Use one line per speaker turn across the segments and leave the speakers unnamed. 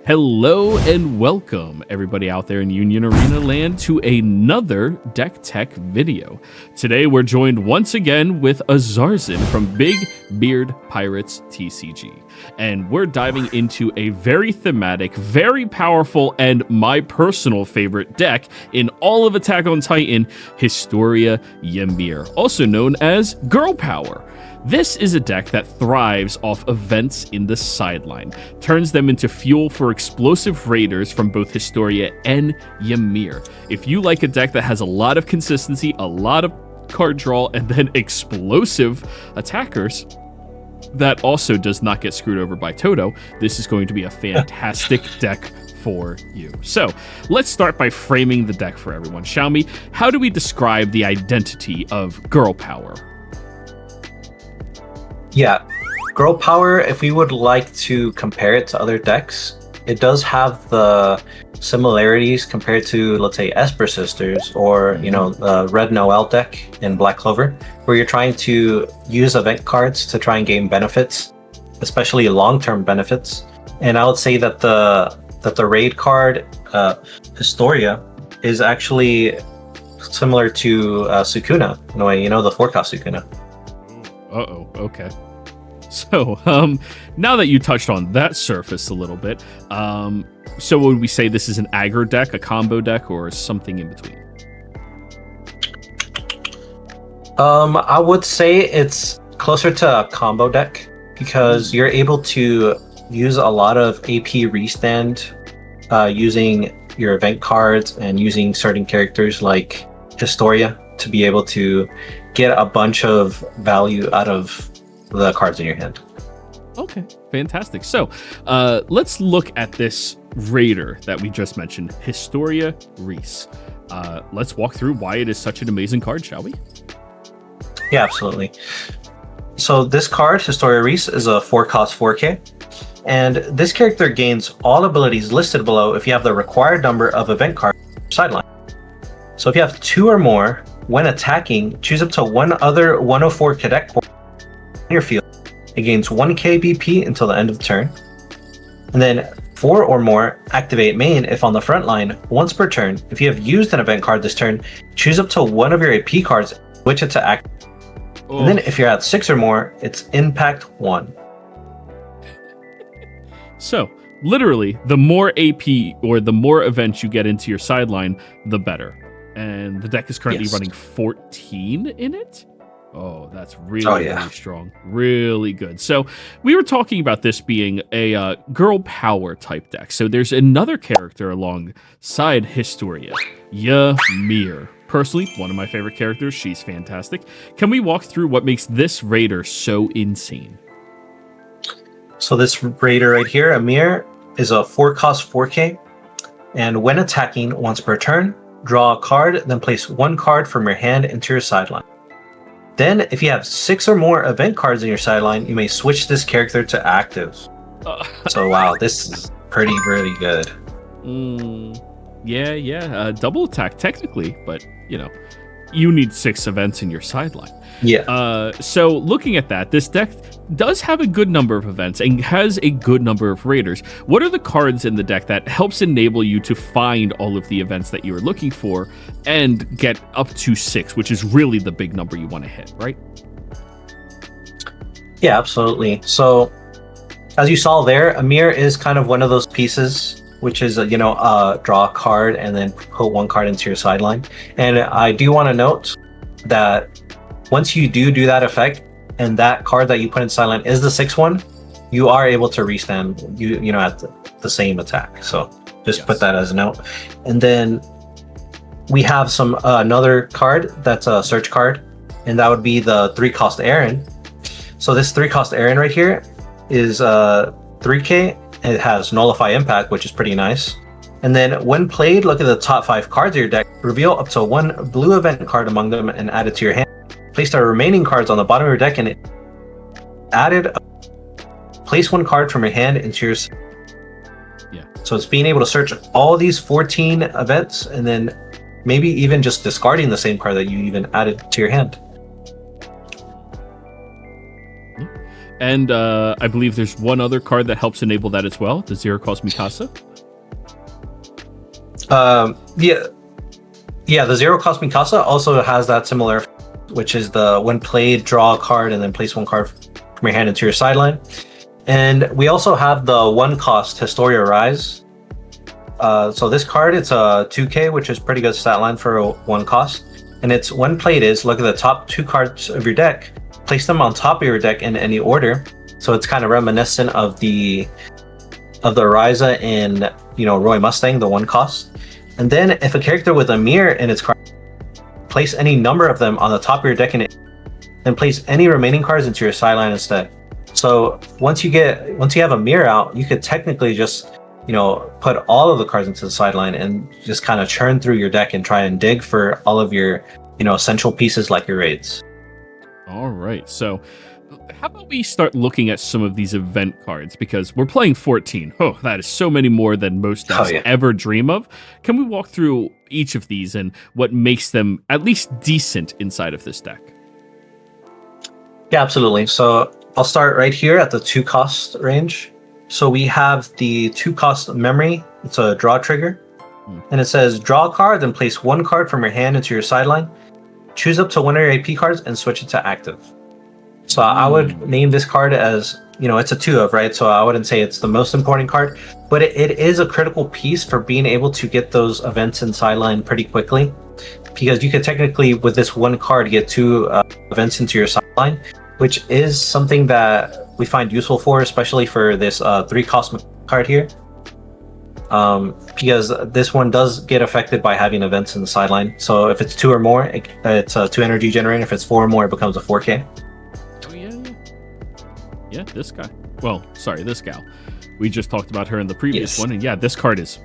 Hello and welcome everybody out there in Union Arena land to another Deck Tech video. Today we're joined once again with Izarzin from Big Beard Pirates TCG. And we're diving into a very thematic, very powerful, and my personal favorite deck in all of Attack on Titan, Historia Ymir, also known as Girl Power. This is a deck that thrives off events in the sideline, turns them into fuel for explosive raiders from both Historia and Ymir. If you like a deck that has a lot of consistency, a lot of card draw, and then explosive attackers that also does not get screwed over by Toto, this is going to be a fantastic deck for you. So let's start by framing the deck for everyone. Shall we? How do we describe the identity of Girl Power?
Yeah, Girl Power, if we would like to compare it to other decks, it does have the similarities compared to, let's say, Esper Sisters or, the Red Noel deck in Black Clover, where you're trying to use event cards to try and gain benefits, especially long-term benefits. And I would say that the raid card, Historia, is actually similar to Sukuna, in a way, the forecast Sukuna.
Uh-oh, okay. So, now that you touched on that surface a little bit, so would we say this is an aggro deck, a combo deck, or something in between?
I would say it's closer to a combo deck because you're able to use a lot of AP restand using your event cards and using certain characters like Historia to be able to get a bunch of value out of the cards in your hand.
Okay, fantastic. So let's look at this raider that we just mentioned, Historia Ymir. Let's walk through why it is such an amazing card, shall we?
Yeah, absolutely. So this card, Historia Ymir, is a 4-cost 4K. And this character gains all abilities listed below if you have the required number of event cards on your sideline. So if you have 2 or more, when attacking, choose up to one other 104 cadet corps on your field. It gains 1 KBP until the end of the turn. And then 4 or more, activate main if on the front line once per turn. If you have used an event card this turn, choose up to one of your AP cards, switch it to active. Oh. And then if you're at 6 or more, it's impact 1.
So, literally, the more AP or the more events you get into your sideline, the better. And the deck is currently running 14 in it. Oh, that's really strong. Really good. So we were talking about this being a girl power type deck. So there's another character alongside Historia, Ymir. Personally, one of my favorite characters. She's fantastic. Can we walk through what makes this raider so insane?
So this raider right here, Ymir, is a 4-cost 4K. And when attacking once per turn, draw a card, then place 1 card from your hand into your sideline. Then, if you have 6 or more event cards in your sideline, you may switch this character to active. So, wow, this is pretty good.
Yeah. Double attack, technically, but, you need 6 events in your sideline.
Yeah.
So, looking at that, this deck does have a good number of events and has a good number of raiders. What are the cards in the deck that helps enable you to find all of the events that you are looking for and get up to 6, which is really the big number you want to hit, right?
Yeah, absolutely. So, as you saw there, Ymir is kind of one of those pieces, which is, draw a card and then put 1 card into your sideline. And I do want to note that once you do that effect, and that card that you put in sideline is the 6th one, you are able to restand at the same attack. So just put that as a note. And then we have some another card that's a search card, and that would be the 3-cost Aaron. So this 3-cost Aaron right here is 3K. It has nullify impact, which is pretty nice. And then when played, look at the top 5 cards of your deck, reveal up to 1 blue event card among them and add it to your hand. Place the remaining cards on the bottom of your deck and place 1 card from your hand into your...
Yeah.
So it's being able to search all these 14 events and then maybe even just discarding the same card that you even added to your hand.
And I believe there's one other card that helps enable that as well, the 0-cost Mikasa.
Yeah, the 0-cost Mikasa also has that similar, which is the when played, draw a card and then place one card from your hand into your sideline. And we also have the 1-cost Historia Rise. So this card, it's a 2K, which is pretty good stat line for a 1-cost. And it's when played is look at the top 2 cards of your deck, place them on top of your deck in any order. So it's kind of reminiscent of the Ryza in Roy Mustang, the 1-cost. And then if a character with a mirror in its card, place any number of them on the top of your deck and then place any remaining cards into your sideline instead. So once you have a mirror out, you could technically just put all of the cards into the sideline and just kind of churn through your deck and try and dig for all of your essential pieces like your raids.
All right, so how about we start looking at some of these event cards, because we're playing 14. Oh, that is so many more than most decks ever dream of. Can we walk through each of these and what makes them at least decent inside of this deck?
Yeah, absolutely. So I'll start right here at the 2-cost range. So we have the 2-cost memory. It's a draw trigger. And it says draw a card, then place one card from your hand into your sideline. Choose up to one of your AP cards and switch it to active. So I would name this card as, it's a 2-of, right? So I wouldn't say it's the most important card, but it is a critical piece for being able to get those events in sideline pretty quickly. Because you could technically, with this one card, get 2 events into your sideline, which is something that we find useful for, especially for this 3-cost card here. Because this one does get affected by having events in the sideline. So if it's 2 or more, it's a 2 energy generator. If it's 4 or more, it becomes a 4K.
Oh, yeah. Yeah, this guy. Well, sorry, this gal. We just talked about her in the previous one. And yeah, this card is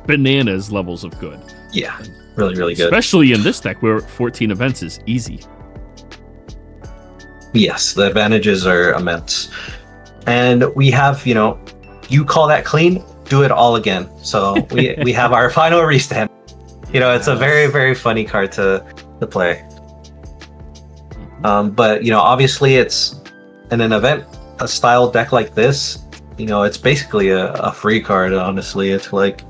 bananas levels of good.
Yeah, really, really good.
Especially in this deck where 14 events is easy.
Yes, the advantages are immense. And we have, you call that clean, do it all again. So we have our final restand. It's a very, very funny card to play. But obviously it's in an event, a style deck like this, it's basically a free card, honestly. It's like,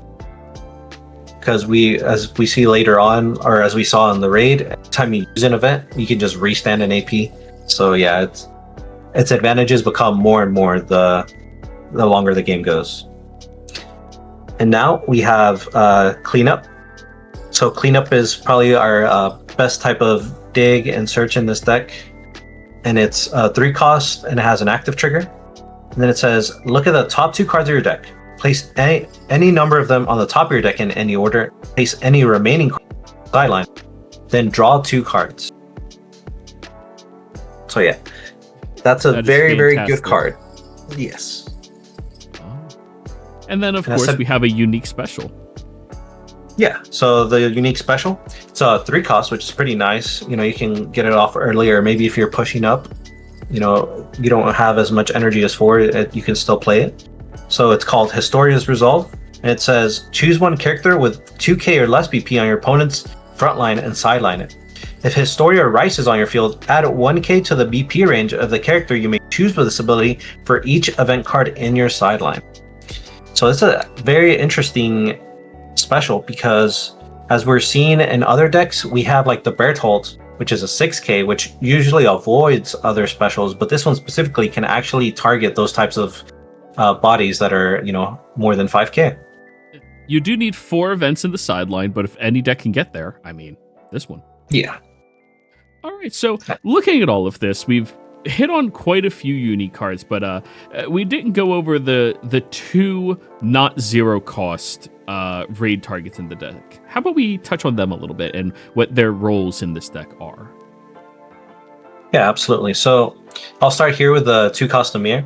because as we see later on, or as we saw in the raid, every time you use an event, you can just restand an AP. So yeah, its advantages become more and more the longer the game goes. And now we have cleanup. So cleanup is probably our best type of dig and search in this deck. And it's 3-cost and it has an active trigger. And then it says, look at the top 2 cards of your deck. Place any number of them on the top of your deck in any order. Place any remaining sideline. Then draw 2 cards. So yeah, that's a very, very good card. Yes.
And then, of course, we have a unique special.
Yeah, so the unique special, it's a 3-cost, which is pretty nice. You can get it off earlier. Maybe if you're pushing up, you don't have as much energy as 4, you can still play it. So it's called Historia's Resolve. And it says, choose one character with 2k or less BP on your opponent's front line and sideline it. If Historia rises on your field, add 1k to the BP range of the character you may choose with this ability for each event card in your sideline. So it's a very interesting special because, as we're seeing in other decks, we have like the Berthold, which is a 6k, which usually avoids other specials, but this one specifically can actually target those types of bodies that are, more than 5k.
You do need 4 events in the sideline, but if any deck can get there, this one.
Yeah.
All right, so looking at all of this, we've hit on quite a few unique cards, but we didn't go over the 2 not 0-cost raid targets in the deck. How about we touch on them a little bit and what their roles in this deck are?
Yeah, absolutely. So I'll start here with the 2-cost Ymir.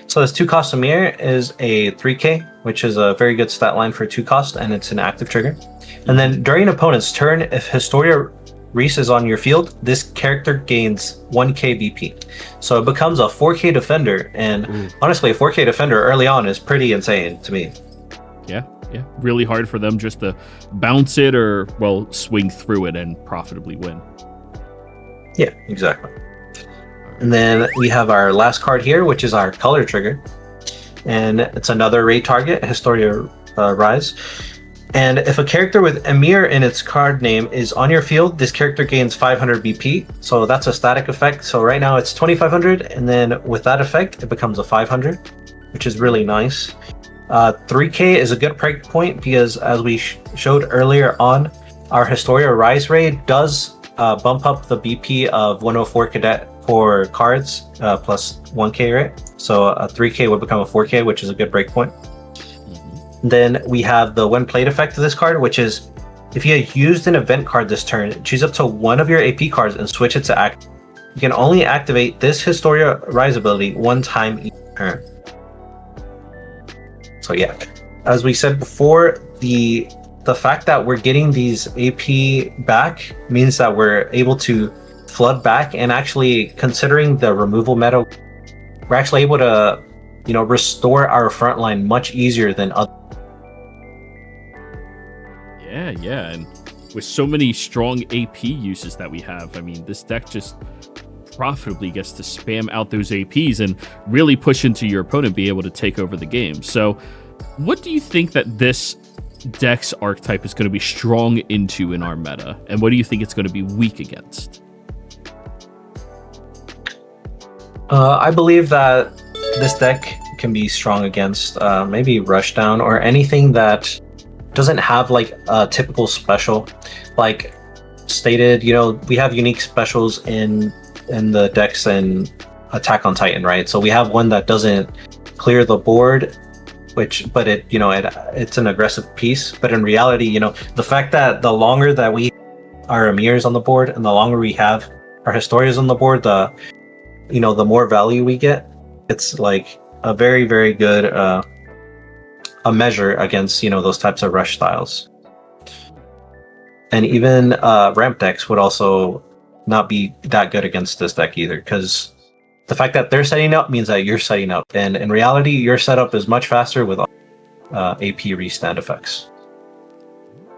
So this 2-cost Ymir is a 3k, which is a very good stat line for 2-cost, and it's an active trigger. And then during an opponent's turn, if Historia Reese is on your field, this character gains 1k BP. So it becomes a 4k defender, and honestly, a 4k defender early on is pretty insane to me.
Yeah. Really hard for them just to bounce it or, swing through it and profitably win.
Yeah, exactly. And then we have our last card here, which is our color trigger. And it's another raid target, Historia Rise. And if a character with Ymir in its card name is on your field, this character gains 500 BP. So that's a static effect. So right now it's 2500, and then with that effect, it becomes a 500, which is really nice. 3K is a good break point because, as we showed earlier on, our Historia Rise raid does bump up the BP of 104 Cadet for cards plus 1K, right? So a 3K would become a 4K, which is a good breakpoint. Then we have the when played effect of this card, which is if you used an event card this turn, choose up to one of your AP cards and switch it to act. You can only activate this Historia Rise ability one time each turn. So yeah, as we said before, the fact that we're getting these AP back means that we're able to flood back, and actually considering the removal meta, we're actually able to, you know, restore our front line much easier than other.
Yeah, and with so many strong AP uses that we have, I mean, this deck just profitably gets to spam out those APs and really push into your opponent, be able to take over the game. So what do you think that this deck's archetype is going to be strong into in our meta, and what do you think it's going to be weak against?
I believe that this deck can be strong against maybe Rushdown or anything that doesn't have like a typical special. Like stated, you know, we have unique specials in the decks in Attack on Titan, right? So we have one that doesn't clear the board, but it, you know, it's an aggressive piece. But in reality, you know, the fact that the longer that we our Emirs on the board and the longer we have our Historias on the board, the more value we get. It's like a very, very good a measure against, you know, those types of rush styles. And even ramp decks would also not be that good against this deck either, because the fact that they're setting up means that you're setting up, and in reality your setup is much faster with AP restand effects.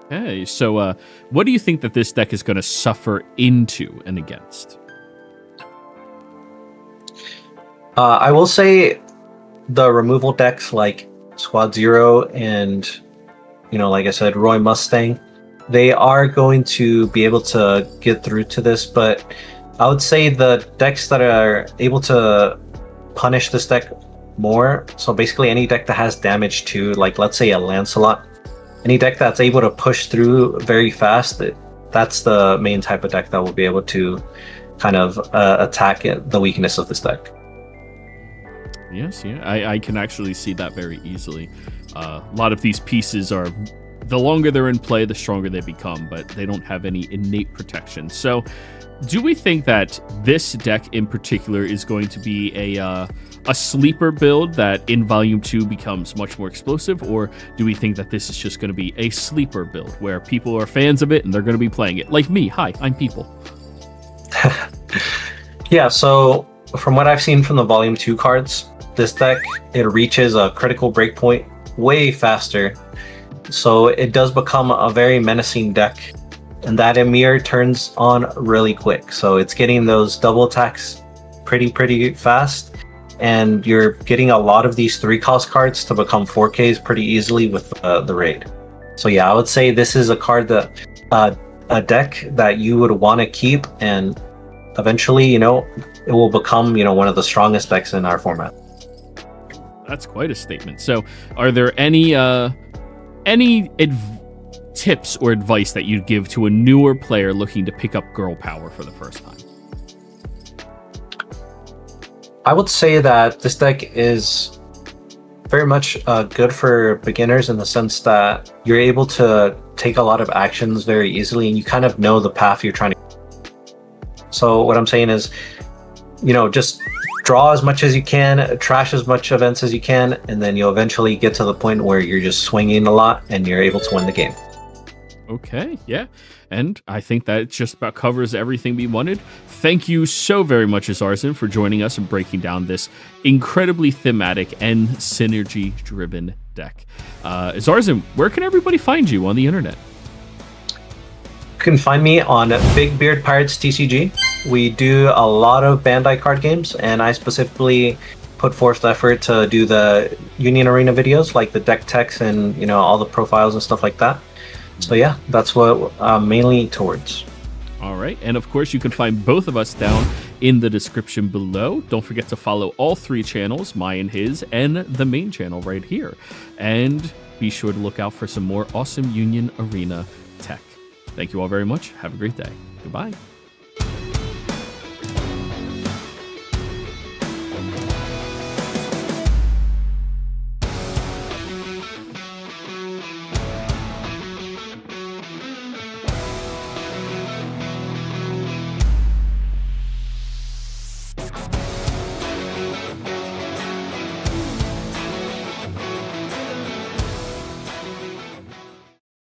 Okay, so what do you think that this deck is going to suffer into and against?
I will say the removal decks like Squad Zero and, you know, like I said, Roy Mustang, they are going to be able to get through to this, but I would say the decks that are able to punish this deck more, so basically any deck that has damage to, like, let's say a Lancelot, any deck that's able to push through very fast, that's the main type of deck that will be able to kind of attack the weakness of this deck.
Yes, yeah, I can actually see that very easily. A lot of these pieces are, the longer they're in play, the stronger they become, but they don't have any innate protection. So do we think that this deck in particular is going to be a sleeper build that in Volume 2 becomes much more explosive, or do we think that this is just going to be a sleeper build where people are fans of it and they're going to be playing it? Like me, hi, I'm People.
Yeah, so from what I've seen from the Volume 2 cards, this deck, it reaches a critical breakpoint way faster. So it does become a very menacing deck, and that Ymir turns on really quick. So it's getting those double attacks pretty fast, and you're getting a lot of these 3-cost cards to become 4Ks pretty easily with the raid. So yeah, I would say this is a card that a deck that you would want to keep, and eventually, you know, it will become, you know, one of the strongest decks in our format.
That's quite a statement. So are there any tips or advice that you'd give to a newer player looking to pick up girl power for the first time?
I would say that this deck is very much good for beginners in the sense that you're able to take a lot of actions very easily, and you kind of know the path you're trying to. So what I'm saying is, you know, just draw as much as you can, trash as much events as you can, and then you'll eventually get to the point where you're just swinging a lot and you're able to win the game.
Okay, yeah. And I think that just about covers everything we wanted. Thank you so very much, Izarzin, for joining us and breaking down this incredibly thematic and synergy-driven deck. Izarzin, where can everybody find you on the internet?
You can find me on Big Beard Pirates TCG. We do a lot of Bandai card games, and I specifically put forth effort to do the Union Arena videos, like the deck techs and all the profiles and stuff like that. So yeah, that's what I'm mainly towards.
All right. And of course, you can find both of us down in the description below. Don't forget to follow all 3 channels, mine, his, and the main channel right here. And be sure to look out for some more awesome Union Arena tech. Thank you all very much. Have a great day. Goodbye.